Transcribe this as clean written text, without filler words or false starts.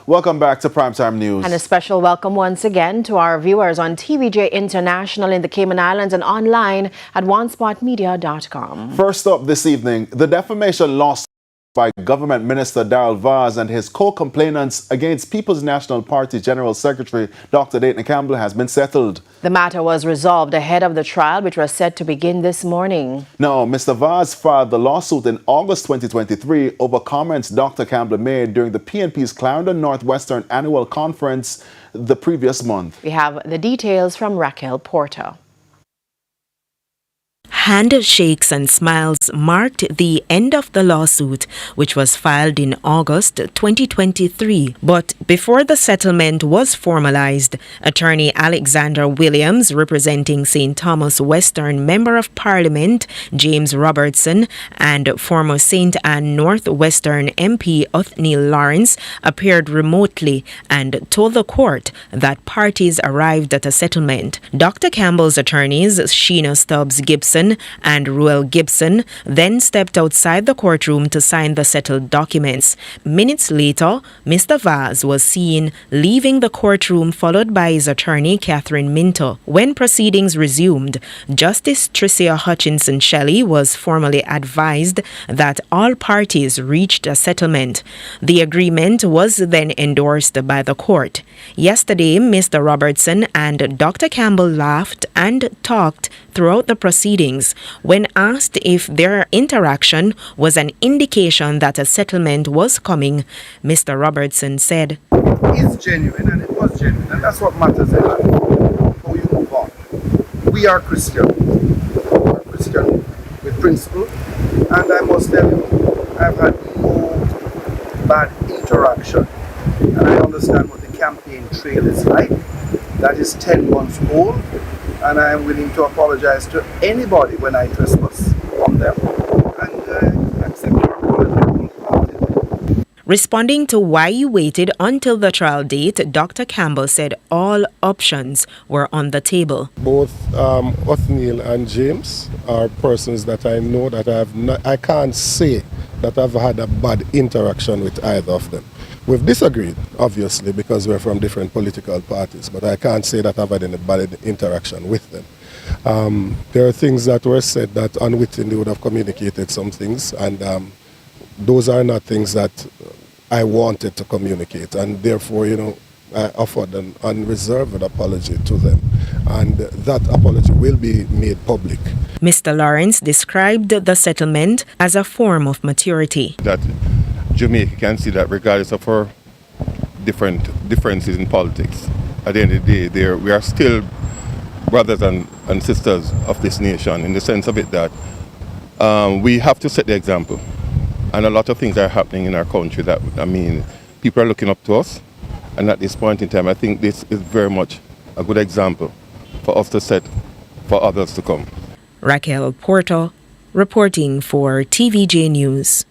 Welcome back to Primetime News. And a special welcome once again to our viewers on TVJ International in the Cayman Islands and online at onespotmedia.com. First up this evening, the defamation lawsuit by Government Minister Daryl Vaz and his co-complainants against People's National Party General Secretary Dr. Dayton Campbell has been settled. The matter was resolved ahead of the trial, which was set to begin this morning. Now, Mr. Vaz filed the lawsuit in August 2023 over comments Dr. Campbell made during the PNP's Clarendon Northwestern Annual Conference the previous month. We have the details from Raquel Porter. Handshakes and smiles marked the end of the lawsuit, which was filed in August 2023. But before the settlement was formalized, attorney Alexander Williams, representing St. Thomas Western Member of Parliament James Robertson, and former St. Ann Northwestern MP Othniel Lawrence appeared remotely and told the court that parties arrived at a settlement. Dr. Campbell's attorneys, Sheena Stubbs Gibson and Ruel Gibson, then stepped outside the courtroom to sign the settled documents. Minutes later, Mr. Vaz was seen leaving the courtroom, followed by his attorney, Catherine Minto. When proceedings resumed, Justice Tricia Hutchinson Shelley was formally advised that all parties reached a settlement. The agreement was then endorsed by the court. Yesterday, Mr. Robertson and Dr. Campbell laughed and talked throughout the proceedings. When asked if their interaction was an indication that a settlement was coming, Mr. Robertson said, "It's genuine, and it was genuine, and that's what matters in life, how you move on. We are Christian. We are Christian with principle, and I must tell you, I've had no bad interaction, and I understand what the campaign trail is like. That is 10 months old, and I am willing to apologize to anybody when I trespass on them, and accept your apology. Responding to why he waited until the trial date, Dr. Campbell said all options were on the table. Both Othniel and James are persons that I know that I can't say that I've had a bad interaction with either of them. We've disagreed, obviously, because we're from different political parties, but I can't say that I've had any bad interaction with them. There are things that were said that unwittingly would have communicated some things, and those are not things that I wanted to communicate, and therefore, I offered an unreserved apology to them, and that apology will be made public. Mr. Lawrence described the settlement as a form of maturity. That Jamaica can see that regardless of our differences in politics, at the end of the day, we are still brothers and sisters of this nation, in the sense of it that we have to set the example. And a lot of things are happening in our country that, people are looking up to us. And at this point in time, I think this is very much a good example for us to set for others to come. Raquel Porter, reporting for TVJ News.